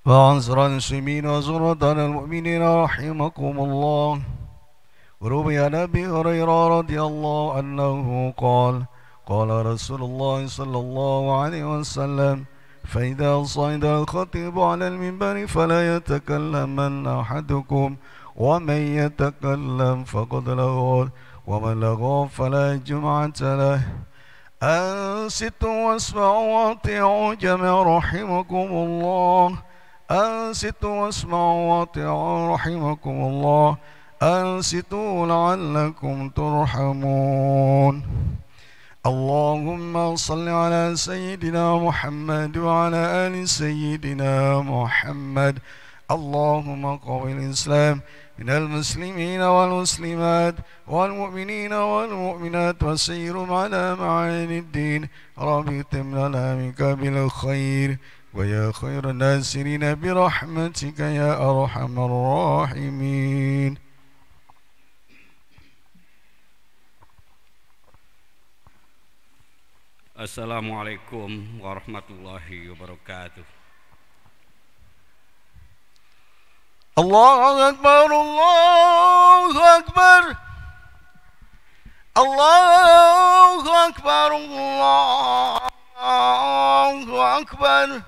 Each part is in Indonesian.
وعنصر المسلمين وزرة المؤمنين رحمكم الله. وروي عن أبي هريرة رضي الله عنه قال قال رسول الله صلى الله عليه وسلم: فإذا صعد الخطيب على المنبر فلا يتكلمن أحدكم، ومن يتكلم فقد لغى، ومن لغى فلا جمعة له. أنصتوا واسمعوا وأطيعوا جميعا رحمكم الله. أنصتوا واسمعوا وأطيعوا رحمكم الله. أنصتوا لعلكم ترحمون. اللهم صل على سيدنا محمد وعلى آل سيدنا محمد. اللهم قوي الإسلام من المسلمين والمسلمات والمؤمنين والمؤمنات وسيرهم على معاني الدين. رب اتم لنا منك بالخير، ويا خير الناصرين برحمتك يا أرحم الراحمين. Assalamualaikum warahmatullahi wabarakatuh. Allahu Akbar, Allahu Akbar, Allahu Akbar, Allahu Akbar.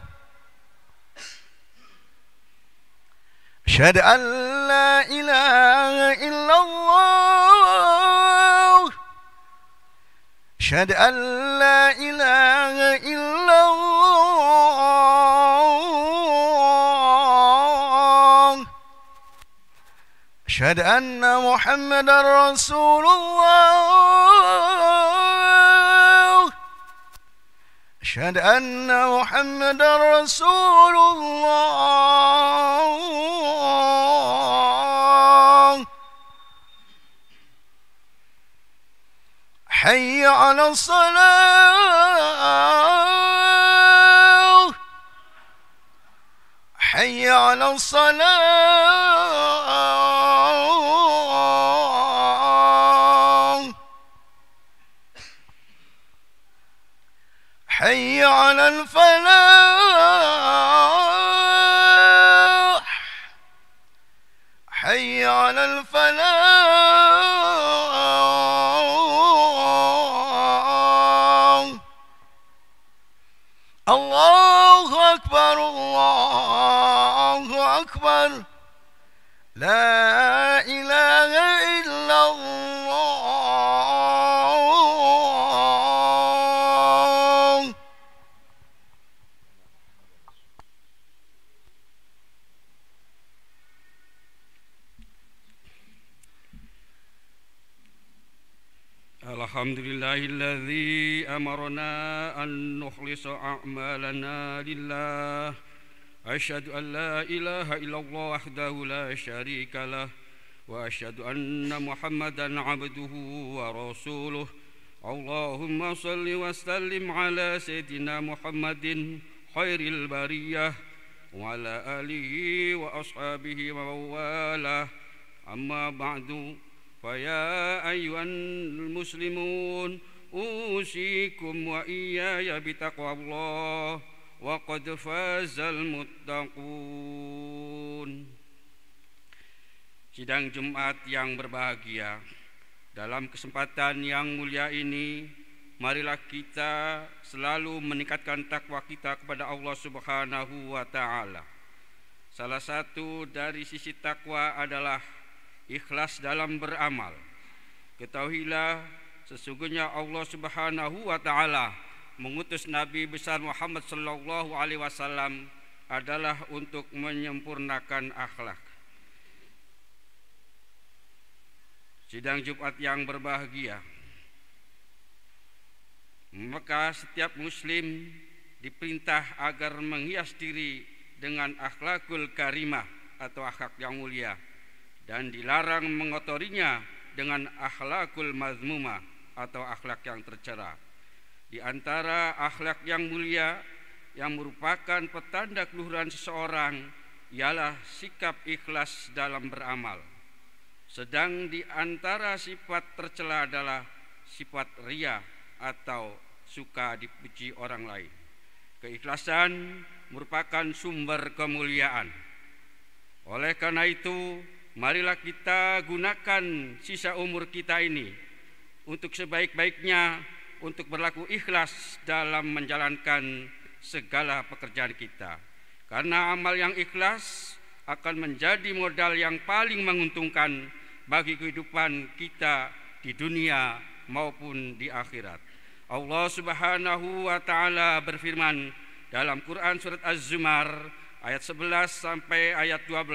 Asyhadu an la ilaha illallah. أشهد أن لا إله إلا الله. أشهد أن محمدا رسول الله. أشهد أن محمدا رسول الله. حي على الصلاة. حي على الصلاة. حي على الفلاح. حي على الفلاح. الله أكبر، الله أكبر، لا إله إلا الله. Alhamdulillahilladzi amarna an nukhlisa a'malana lillah. Asyhadu an la ilaha illallah wahdahu la syarika lah. Wa asyhadu anna Muhammadan abduhu wa rasuluh. Allahumma salli wa sallim ala sayyidina Muhammadin khairil bariyah wa ala alihi wa ashabihi wa walah. Amma ba'du. فيا أيها المسلمون أوصيكم وإياي بتقوى الله وقد فاز المتقون. Sidang Jumat yang berbahagia, dalam kesempatan yang mulia ini, marilah kita selalu meningkatkan takwa kita kepada Allah Subhanahu wa Ta'ala. Salah satu dari sisi takwa adalah ikhlas dalam beramal. Ketahuilah, sesungguhnya Allah Subhanahu wa Ta'ala mengutus Nabi besar Muhammad sallallahu alaihi wasallam adalah untuk menyempurnakan akhlak. Sidang Jumat yang berbahagia, maka setiap muslim diperintah agar menghias diri dengan akhlakul karimah atau akhlak yang mulia, dan dilarang mengotorinya dengan akhlakul mazmumah atau akhlak yang tercela. Di antara akhlak yang mulia yang merupakan petanda keluhuran seseorang ialah sikap ikhlas dalam beramal. Sedang di antara sifat tercela adalah sifat riya atau suka dipuji orang lain. Keikhlasan merupakan sumber kemuliaan. Oleh karena itu, marilah kita gunakan sisa umur kita ini untuk sebaik-baiknya, untuk berlaku ikhlas dalam menjalankan segala pekerjaan kita. Karena amal yang ikhlas akan menjadi modal yang paling menguntungkan bagi kehidupan kita di dunia maupun di akhirat. Allah Subhanahu wa taala berfirman dalam Quran surat Az-Zumar ayat 11 sampai ayat 12,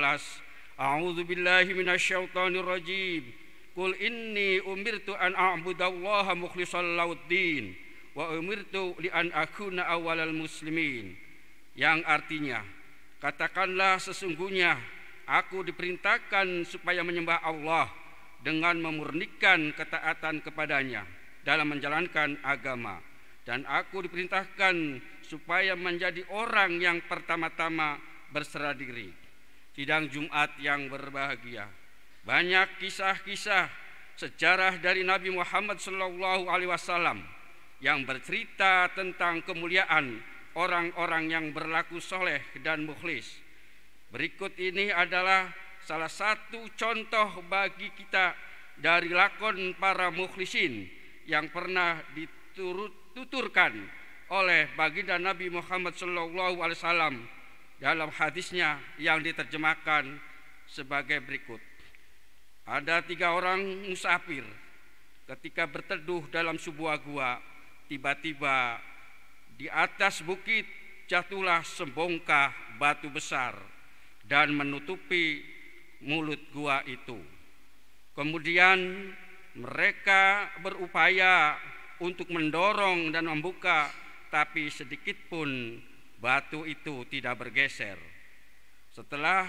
A'udzu billahi minasyaitonir rajim. Qul inni umirtu an a'budallaha mukhlishal lauddin wa umirtu li an akuna awwalal muslimin. Yang artinya, katakanlah sesungguhnya aku diperintahkan supaya menyembah Allah dengan memurnikan ketaatan kepadanya dalam menjalankan agama, dan aku diperintahkan supaya menjadi orang yang pertama-tama berserah diri. Sidang Jumat yang berbahagia, banyak kisah-kisah sejarah dari Nabi Muhammad SAW yang bercerita tentang kemuliaan orang-orang yang berlaku soleh dan mukhlis. Berikut ini adalah salah satu contoh bagi kita dari lakon para mukhlisin yang pernah dituturkan oleh baginda Nabi Muhammad SAW dalam hadisnya yang diterjemahkan sebagai berikut. Ada 3 orang musafir ketika berteduh dalam sebuah gua, tiba-tiba di atas bukit jatuhlah sebongkah batu besar dan menutupi mulut gua itu. Kemudian mereka berupaya untuk mendorong dan membuka, tapi sedikit pun batu itu tidak bergeser. Setelah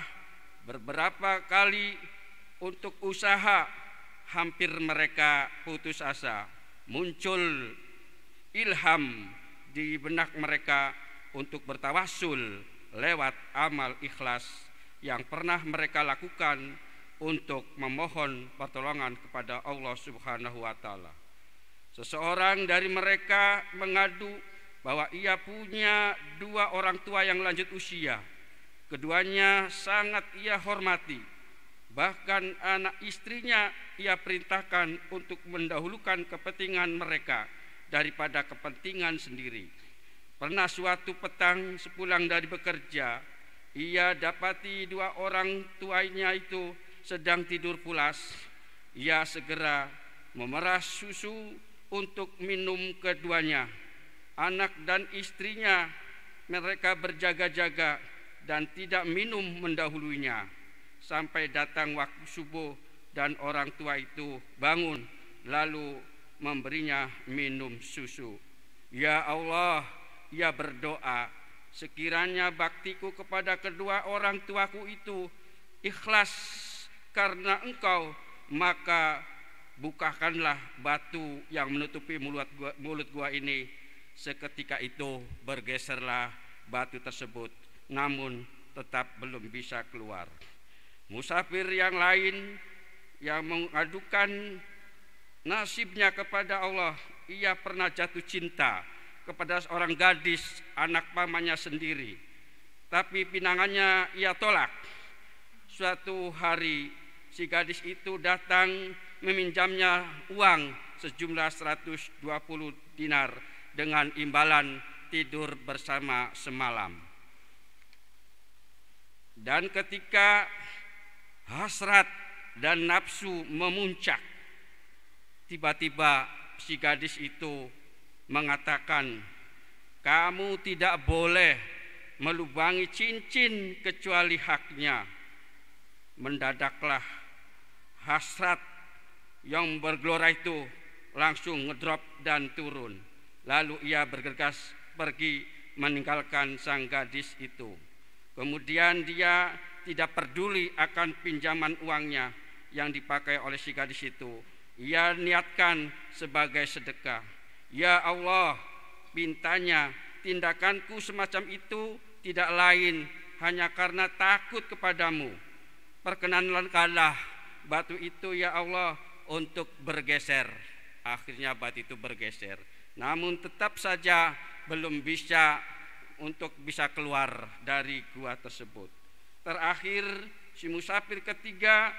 beberapa kali untuk usaha, hampir mereka putus asa. Muncul ilham di benak mereka untuk bertawassul lewat amal ikhlas yang pernah mereka lakukan untuk memohon pertolongan kepada Allah Subhanahu wa taala. Seseorang dari mereka mengadu bahwa ia punya 2 orang tua yang lanjut usia. Keduanya sangat ia hormati. Bahkan anak istrinya ia perintahkan untuk mendahulukan kepentingan mereka daripada kepentingan sendiri. Pernah suatu petang sepulang dari bekerja, ia dapati 2 orang tuanya itu sedang tidur pulas. Ia segera memerah susu untuk minum keduanya. Anak dan istrinya mereka berjaga-jaga dan tidak minum mendahulunya sampai datang waktu subuh dan orang tua itu bangun lalu memberinya minum susu. Ya Allah, ia berdoa, sekiranya baktiku kepada kedua orang tuaku itu ikhlas karena Engkau, maka bukakanlah batu yang menutupi mulut gua ini. Seketika itu bergeserlah batu tersebut, namun tetap belum bisa keluar. Musafir yang lain yang mengadukan nasibnya kepada Allah, ia pernah jatuh cinta kepada seorang gadis anak pamannya sendiri, tapi pinangannya ia tolak. Suatu hari si gadis itu datang meminjamnya uang sejumlah 120 dinar dengan imbalan tidur bersama semalam. Dan ketika hasrat dan nafsu memuncak, tiba-tiba si gadis itu mengatakan, kamu tidak boleh melubangi cincin kecuali haknya. Mendadaklah hasrat yang bergelora itu langsung ngedrop dan turun. Lalu ia bergegas pergi meninggalkan sang gadis itu. Kemudian dia tidak peduli akan pinjaman uangnya yang dipakai oleh si gadis itu. Ia niatkan sebagai sedekah. Ya Allah, pintanya tindakanku semacam itu tidak lain hanya karena takut kepadamu. Perkenankanlah batu itu ya Allah untuk bergeser. Akhirnya batu itu bergeser. Namun tetap saja belum bisa untuk bisa keluar dari gua tersebut. Terakhir, si musafir ketiga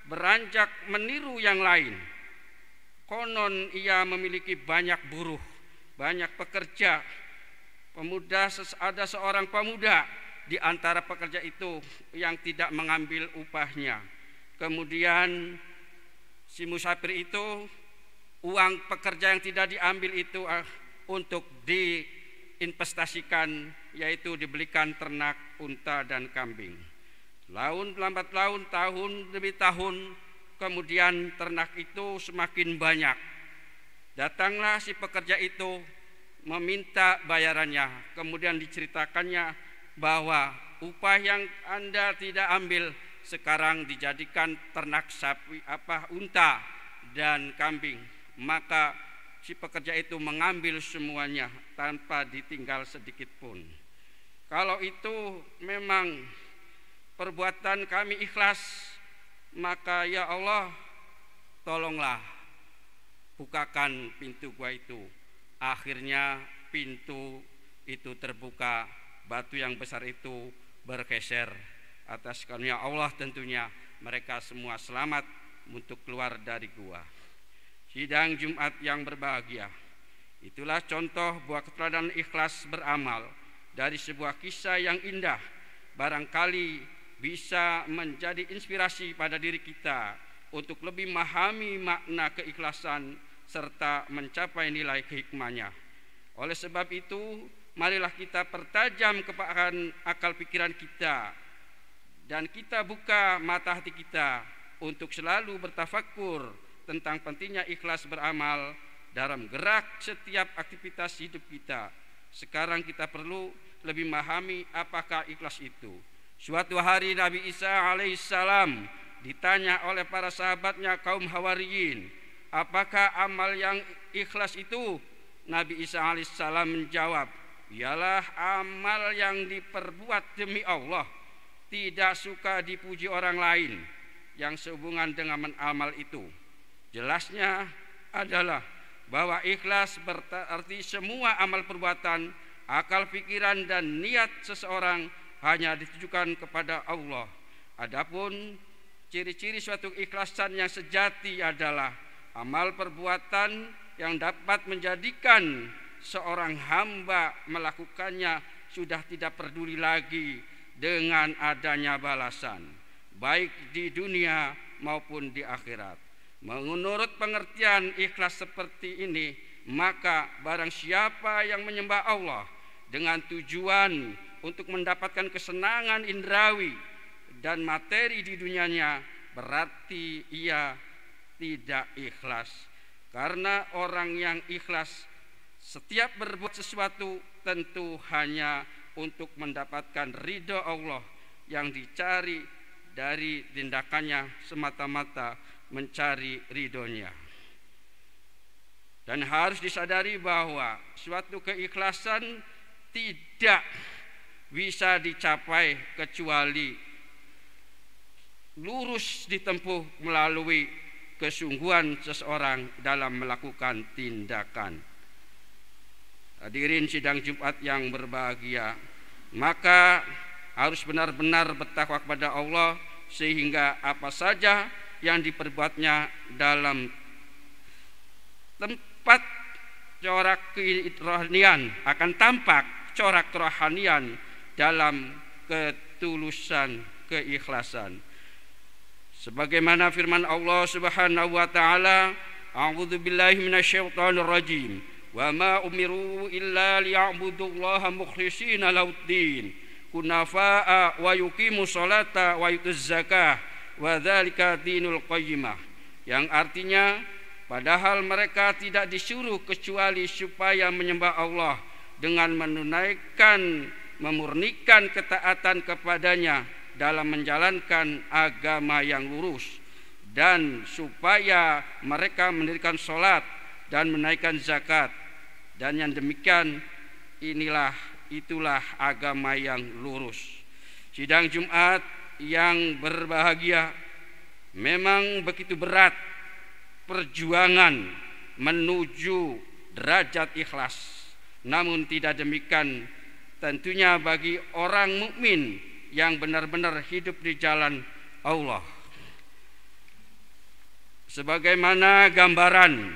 beranjak meniru yang lain. Konon ia memiliki banyak buruh, banyak pekerja. Ada seorang pemuda di antara pekerja itu yang tidak mengambil upahnya. Kemudian si musafir itu, uang pekerja yang tidak diambil itu untuk diinvestasikan, yaitu dibelikan ternak unta dan kambing. Lambat laun, tahun demi tahun, kemudian ternak itu semakin banyak. Datanglah si pekerja itu meminta bayarannya, kemudian diceritakannya bahwa upah yang Anda tidak ambil sekarang dijadikan ternak sapi, unta dan kambing. Maka si pekerja itu mengambil semuanya tanpa ditinggal sedikit pun. Kalau itu memang perbuatan kami ikhlas, maka ya Allah, tolonglah bukakan pintu gua itu. Akhirnya pintu itu terbuka, batu yang besar itu bergeser. Atas karunia Allah tentunya mereka semua selamat untuk keluar dari gua. Sidang Jumat yang berbahagia, itulah contoh buah keteladanan ikhlas beramal dari sebuah kisah yang indah. Barangkali bisa menjadi inspirasi pada diri kita untuk lebih memahami makna keikhlasan serta mencapai nilai hikmahnya. Oleh sebab itu, marilah kita pertajam kepekaan akal pikiran kita dan kita buka mata hati kita untuk selalu bertafakur tentang pentingnya ikhlas beramal dalam gerak setiap aktivitas hidup kita. Sekarang kita perlu lebih memahami apakah ikhlas itu. Suatu hari Nabi Isa alaihissalam ditanya oleh para sahabatnya kaum Hawariyin, apakah amal yang ikhlas itu? Nabi Isa alaihissalam menjawab, ialah amal yang diperbuat demi Allah, tidak suka dipuji orang lain yang sehubungan dengan amal itu. Jelasnya adalah bahwa ikhlas berarti semua amal perbuatan, akal pikiran dan niat seseorang hanya ditujukan kepada Allah. Adapun ciri-ciri suatu ikhlasan yang sejati adalah amal perbuatan yang dapat menjadikan seorang hamba melakukannya sudah tidak peduli lagi dengan adanya balasan, baik di dunia maupun di akhirat. Menurut pengertian ikhlas seperti ini, maka barang siapa yang menyembah Allah dengan tujuan untuk mendapatkan kesenangan indrawi dan materi di dunianya, berarti ia tidak ikhlas. Karena orang yang ikhlas setiap berbuat sesuatu tentu hanya untuk mendapatkan ridho Allah, yang dicari dari tindakannya semata-mata mencari ridhonya. Dan harus disadari bahwa suatu keikhlasan tidak bisa dicapai kecuali lurus ditempuh melalui kesungguhan seseorang dalam melakukan tindakan. Hadirin sidang Jumat yang berbahagia, maka harus benar-benar bertakwa kepada Allah sehingga apa saja yang diperbuatnya dalam tempat corak kerohanian akan tampak corak kerohanian dalam ketulusan keikhlasan. Sebagaimana firman Allah Subhanahu wa taala, a'udzu billahi minasyaitonir rajim, wa ma umiru illa liya'budullaha mukhlishina lahuddin hunafa'a wa yuqimus sholata wa yutuz zakah wa dzalika dinul qayyimah. Yang artinya, padahal mereka tidak disuruh kecuali supaya menyembah Allah dengan memurnikan ketaatan kepadanya dalam menjalankan agama yang lurus, dan supaya mereka mendirikan sholat dan menaikkan zakat, dan yang demikian itulah agama yang lurus. Sidang Jumat yang berbahagia, memang begitu berat perjuangan menuju derajat ikhlas, namun tidak demikian tentunya bagi orang mukmin yang benar-benar hidup di jalan Allah. Sebagaimana gambaran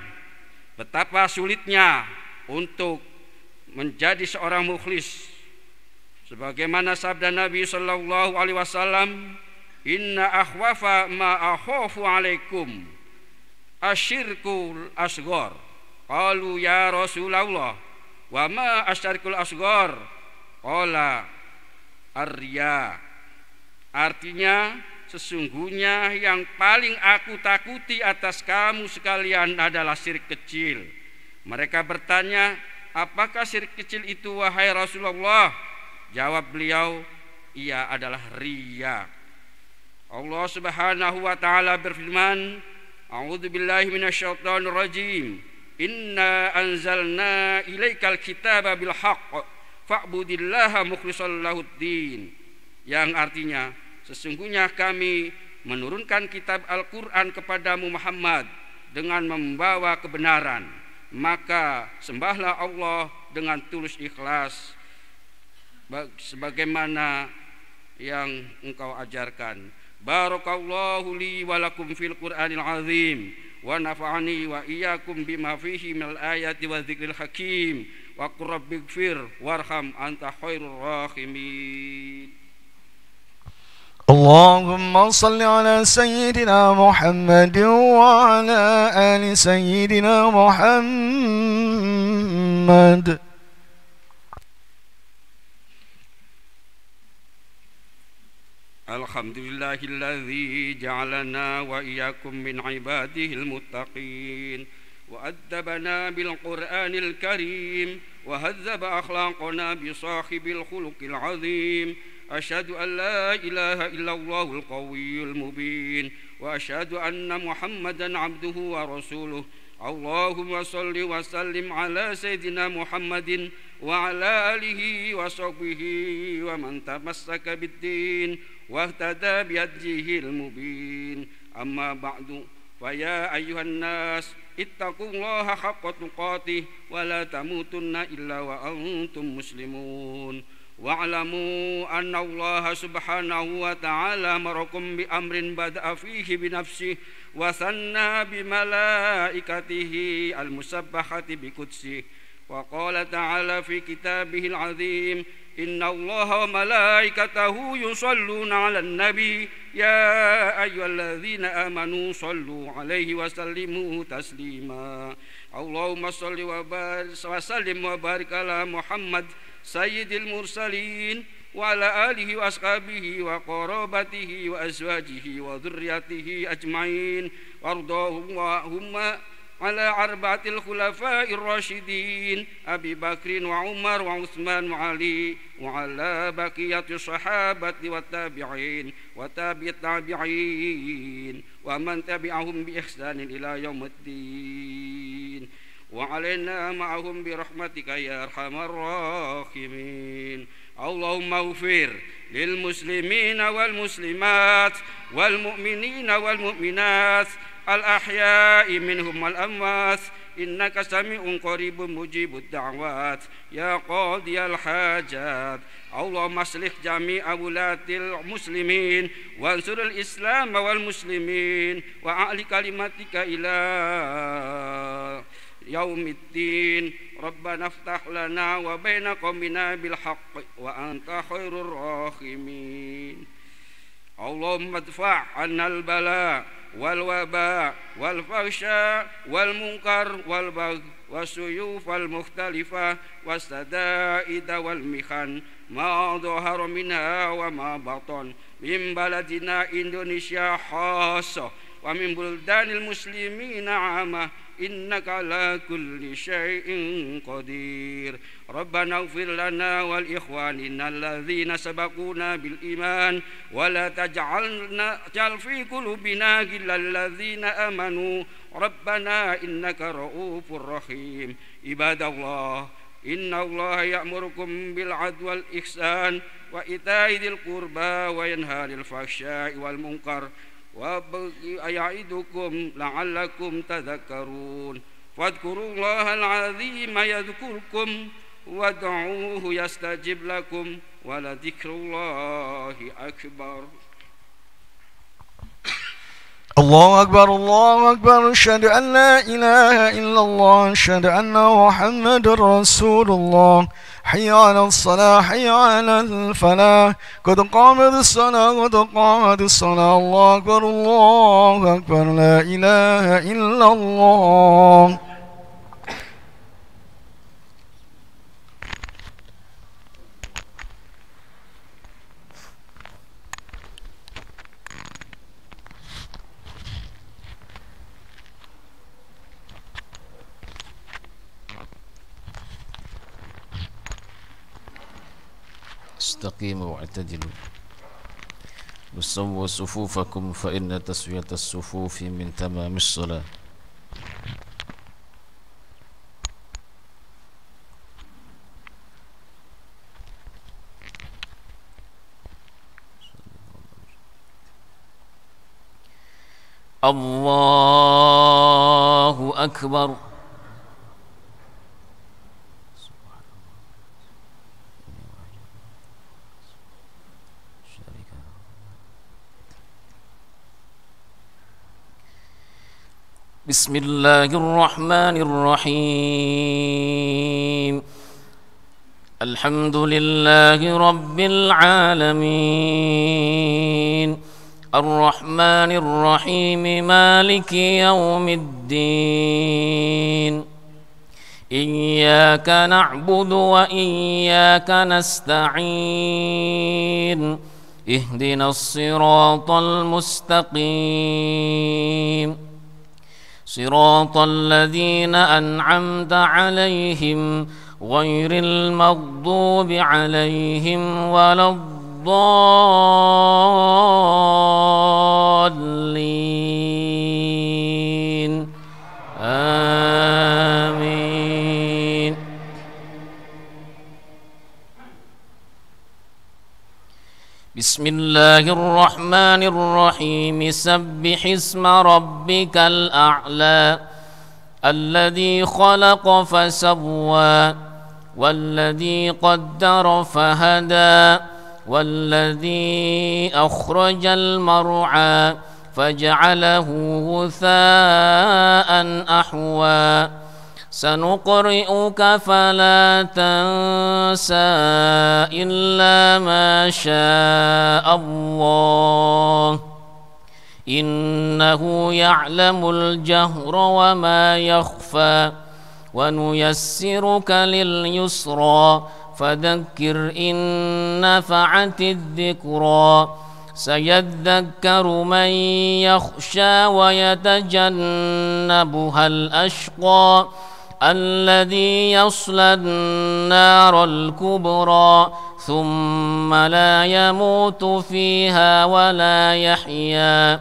betapa sulitnya untuk menjadi seorang mukhlis, sebagaimana sabda Nabi sallallahu alaihi wasallam, "Inna akhwafa ma akhafu alaikum asyirkul asghar." Qalu ya Rasulullah, wa ma asyirkul asghar? Qala ar-riya. Artinya, sesungguhnya yang paling aku takuti atas kamu sekalian adalah syirik kecil. Mereka bertanya, apakah syirik kecil itu wahai Rasulullah? Jawab beliau, ia adalah riya. Allah Subhanahu wa taala berfirman, A'udzubillahi minasyaitonir rajim. Inna anzalna ilaikal kitaba bil haqq fa'budillaha mukhlishan lahuddin. Yang artinya, sesungguhnya kami menurunkan kitab Al-Quran kepadamu Muhammad dengan membawa kebenaran, maka sembahlah Allah dengan tulus ikhlas sebagaimana yang engkau ajarkan. Barakallahu li wa lakum fil Qur'anil azim wa nafa'ani wa iyyakum bima fihi minal ayati wa dzikril hakim wa qur rabbighfir warham anta khairur rahimin. اللهم صل على سيدنا محمد وعلى آل سيدنا محمد. Alhamdulillahilladzi ja'alana wa iyyakum min ibadihil muttaqin wa addabana bil Qur'anil karim wa hadzaba akhlaqana bi sahibil khuluqil azim. Asyhadu an la ilaha illallahul qawiyyul mubin wa asyhadu anna Muhammadan abduhu wa rasuluh. Allahumma salli wa sallim ala sayyidina Muhammadin wa ala alihi wa sahbihi wa man tamassaka bid-din wa ihtada bihadjihil mubin. Amma ba'du, fa ya ayyuhan nas ittaqullaha haqqa tuqatih wa la tamutunna illa wa antum muslimun. Wa'lamu anna Allah subhanahu wa ta'ala amarakum bi amrin bada'a fihi bi nafsihi wa sanna bi malaikatihi al-musabbahati bi qudsihi wa qala ta'ala fi kitabihil azim, inna Allah wa malaikatahu yusalluna 'alan nabi ya ayyuhalladzina amanu sallu 'alaihi wa sallimu taslima. Allahumma salli wa sallim wa barik ala Muhammad sayyidil mursalin wa ala alihi wa ashabihi wa qarabatihi wa azwajihi wa dhurriyyatihi ajma'in wardahumma ala arba'atil khulafa'ir rasyidin Abi Bakrin wa Umar wa Utsman wa Ali wa ala baqiyatis sahabati wa tabi'in wa tabi'it tabi'in wa man tabi'ahum bi ihsanin ila yaumiddin wa alaina ma'ahum bi rahmatika ya arhamar rahimin. Allahumma ighfir lil muslimina wal muslimat wal mu'minina wal mu'minat al ahya'i minhum wal amwat innaka sami'un qaribun mujibud da'wat ya qadiyal hajat. Allahumma aslih jami'a wulatil muslimin wa ansuril islam wal muslimin wa a'li kalimatika ila yaumiddin. Rabbana iftah lana wa baina qaumina bil haqq wa anta khairur rahimin. Allahumma adfa' 'annal bala wal waba wal fahsya wal munkar wal bagh wasuyuf wal mukhtalifa wasadaida wal mihan ma dhahara minha wa ma batan min baladina Indonesia khassa wa min buldanil muslimina 'amah innaka ala kulli syai'in qadir. Rabbana ighfir lana wal ikhwanina alladzina sabaquna bil iman wa la taj'alna fi qulubina ghillal ladzina amanu Rabbana innaka ra'ufur rahim. Ibadallah, inna Allah ya'murukum bil 'adli wal ihsan wa ita'i dzil qurba wa yanha 'anil fahsya'i wal munkar wa ya'idukum la'allakum tadhakkarun. Fadhkurullahal 'azima yadhkurkum وادعوه يستجب لكم ولذكر الله أكبر. الله أكبر الله أكبر، أشهد أن لا إله إلا الله، أشهد أن محمد رسول الله. حي على الصلاة حي على الفلاح، قد قامت الصلاة قد قامت الصلاة. الله أكبر الله أكبر، لا إله إلا الله. استقيموا واعتدلوا وسووا صفوفكم فإن تسوية الصفوف من تمام الصلاة. الله أكبر. بسم الله الرحمن الرحيم. الحمد لله رب العالمين، الرحمن الرحيم، مالك يوم الدين. إياك نعبد وإياك نستعين، اهدنا الصراط المستقيم، صراط الذين أنعمت عليهم غير المغضوب عليهم ولا الضالين. آمين. بسم الله الرحمن الرحيم. سبح اسم ربك الأعلى، الذي خلق فسوى والذي قدر فهدى والذي أخرج المرعى فجعله غثاء أحوى. سنقرئك فلا تنسى إلا ما شاء الله، إنه يعلم الجهر وما يخفى. ونيسرك لليسرى فذكر إن نفعت الذكرى. سيذكر من يخشى ويتجنبها الأشقى، الذي يصلى النار الكبرى ثم لا يموت فيها ولا يحيا.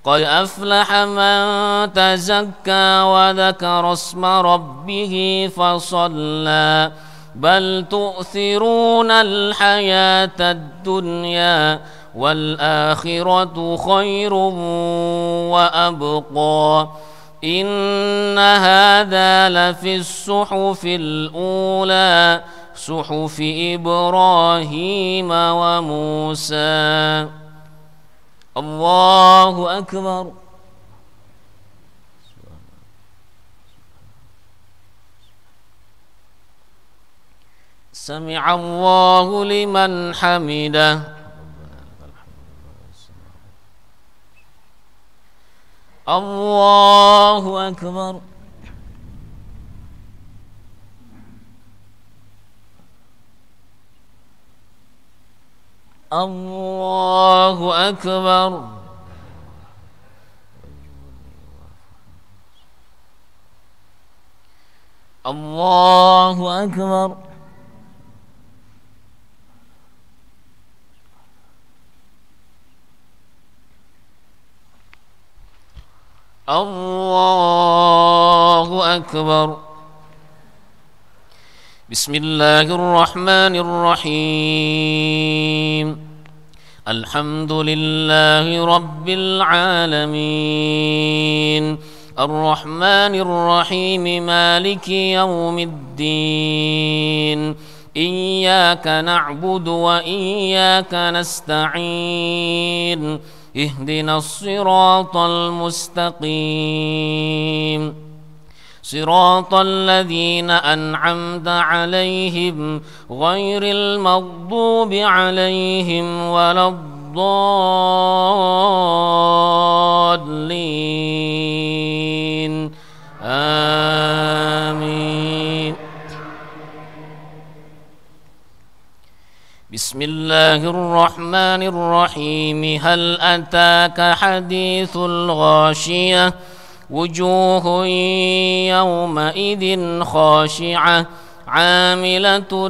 قد أفلح من تزكى وذكر اسم ربه فصلى، بل تؤثرون الحياة الدنيا والآخرة خير وأبقى. إن هذا لفي الصحف الأولى، صحف إبراهيم وموسى. الله أكبر. سمع الله لمن حمده. الله أكبر. الله أكبر. الله أكبر. الله أكبر. بسم الله الرحمن الرحيم. الحمد لله رب العالمين، الرحمن الرحيم مالك يوم الدين إياك نعبد وإياك نستعين اهدنا الصراط المستقيم صراط الذين أنعمت عليهم غير المغضوب عليهم ولا الضالين آمين. بسم الله الرحمن الرحيم هل أتاك حديث الغاشية وجوه يومئذ خاشعة عاملة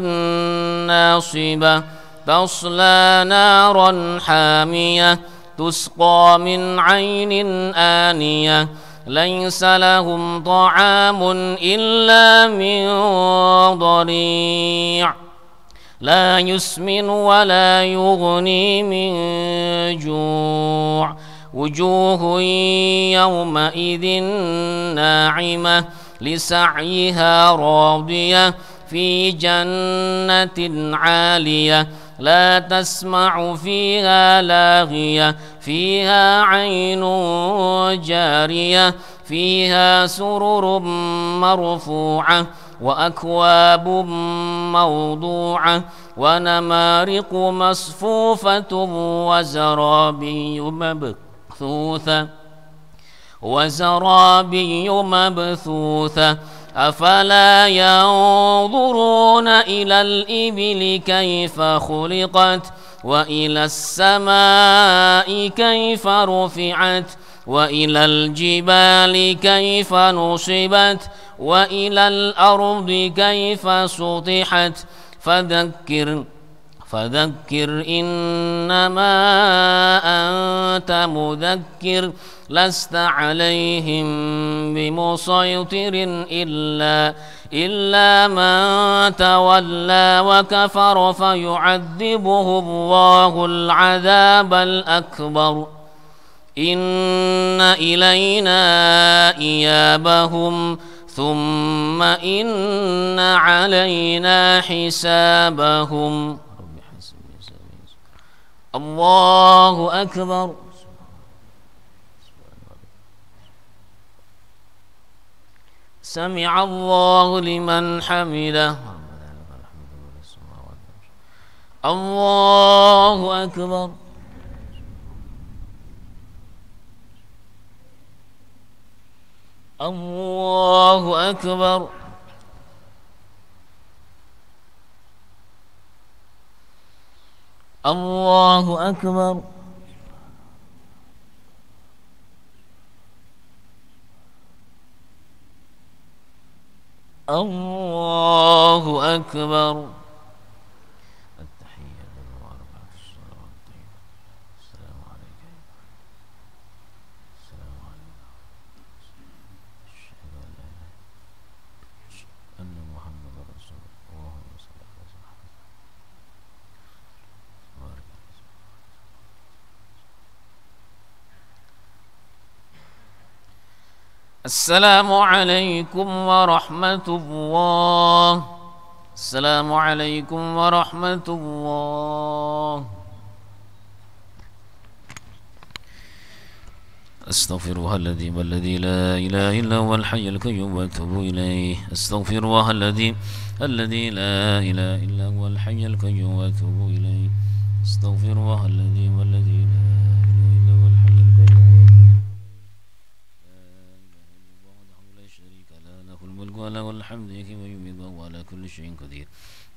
ناصبة تصلى نارا حامية تسقى من عين آنية ليس لهم طعام إلا من ضريع لا يسمن ولا يغني من جوع وجوه يومئذ ناعمة لسعيها راضية في جنة عالية لا تسمع فيها لاغية فيها عين جارية فيها سرر مرفوعة وأكواب موضوعة ونمارق مصفوفة وزرابي مبثوثة أفلا ينظرون إلى الإبل كيف خلقت وإلى السماء كيف رفعت وإلى الجبال كيف نصبت وإلى الأرض كيف سطحت فذكر إنما أنت مذكر لست عليهم بمسيطر إلا من تولى وكفر فيعذبه الله العذاب الأكبر إن إلينا إيابهم ثم إن علينا حسابهم. الله أكبر. سمع الله لمن حمده. الله أكبر. الله أكبر. الله أكبر. الله أكبر. التحية والبركة الصلاة الطيبة السلام عليك السلام عليك أشهد أن لا إله أن محمد رسول الله صلى الله عليه وسلم. السلام عليكم ورحمة الله. السلام عليكم ورحمة الله. أستغفر الله الذي لا إله إلا هو الحي القيوم وأتوب إليه. أستغفر الله الذي لا إله إلا هو الحي القيوم وأتوب إليه. أستغفر الله الذي لا إله إلا هو الحي القيوم لا شريك له الملك وله الحمد يحيي ويميت وهو على كل شيء قدير.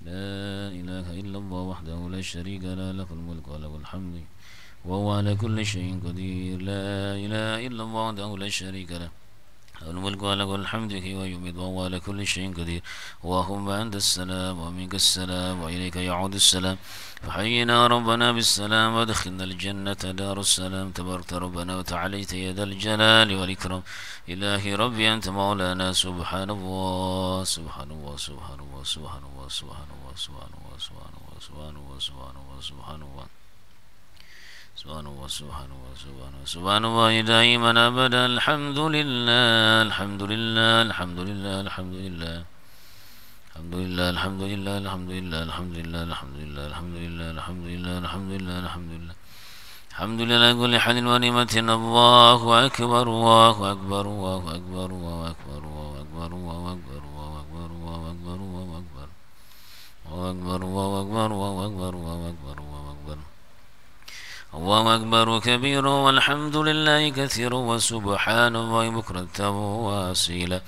لا إله إلا الله وحده لا شريك له الملك وله الحمد وهو على كل شيء قدير. لا إله إلا الله وحده لا شريك له الملك وله الحمد يحيي ويميت وهو على كل شيء قدير. اللهم أنت السلام ومنك السلام وإليك يعود السلام. فحينا ربنا بالسلام وادخلنا الجنة دار السلام. تبارك ربنا وتعاليت يا ذا الجلال والإكرام. إلهي ربي أنت مولانا. سبحان الله سبحان الله سبحان الله سبحان الله سبحان الله سبحان الله سبحان الله سبحان الله سبحان الله سبحان الله سبحان الله سبحان الله سبحان الله سبحان الله دائما أبدا الحمد لله الحمد لله الحمد لله الحمد لله الحمد لله الحمد لله الحمد لله الحمد لله الحمد لله الحمد لله الحمد لله الحمد لله الحمد لله الحمد لله كل حال ونعمة الله أكبر الله أكبر الله أكبر الله أكبر الله أكبر الله أكبر الله أكبر الله أكبر الله أكبر الله أكبر الله أكبر الله أكبر الله أكبر الله أكبر الله أكبر كبيرا والحمد لله كثيرا وسبحان الله بكرة وأصيلا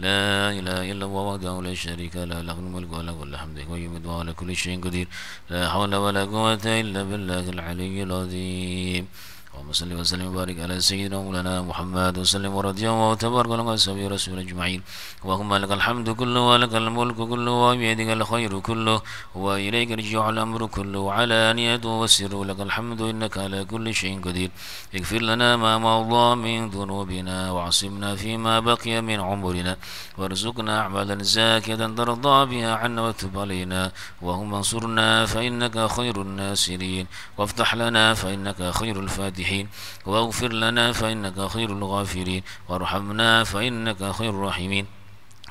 لا إله إلا الله وحده لا شريك له له الملك وله الحمد ويمد على كل شيء قدير لا حول ولا قوة إلا بالله العلي العظيم اللهم صل وسلم وبارك على سيدنا مولانا محمد وسلم ورضي الله تبارك وتعالى عن أصحابه رسول أجمعين اللهم لك الحمد كله ولك الملك كله وبيدك الخير كله وإليك رجع الأمر كله وعلانيته والسر لك الحمد إنك على كل شيء قدير اغفر لنا ما مضى من ذنوبنا وعصمنا فيما بقي من عمرنا وارزقنا أعمالا زاكية ترضى بها عنا وتب علينا اللهم انصرنا فإنك خير الناصرين وافتح لنا فإنك خير الفاتحين واغفر لنا فإنك خير الغافرين وارحمنا فإنك خير الراحمين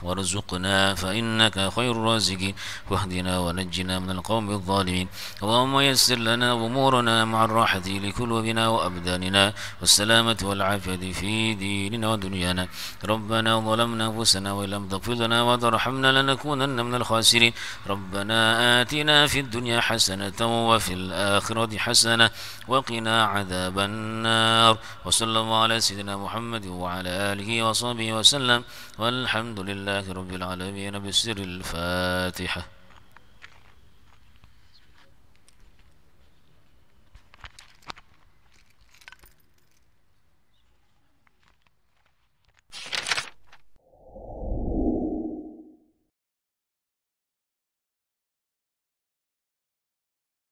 وارزقنا فإنك خير الرازقين واهدنا ونجنا من القوم الظالمين اللهم يسر لنا أمورنا مع الراحة لقلوبنا وأبداننا والسلامة والعافية في ديننا ودنيانا ربنا ظلمنا أنفسنا وإن لم تغفر لنا وترحمنا لنكونن من الخاسرين ربنا آتنا في الدنيا حسنة وفي الآخرة حسنة وقنا عذاب النار وصلى الله على سيدنا محمد وعلى آله وصحبه وسلم والحمد لله رب العالمين بسر الفاتحة.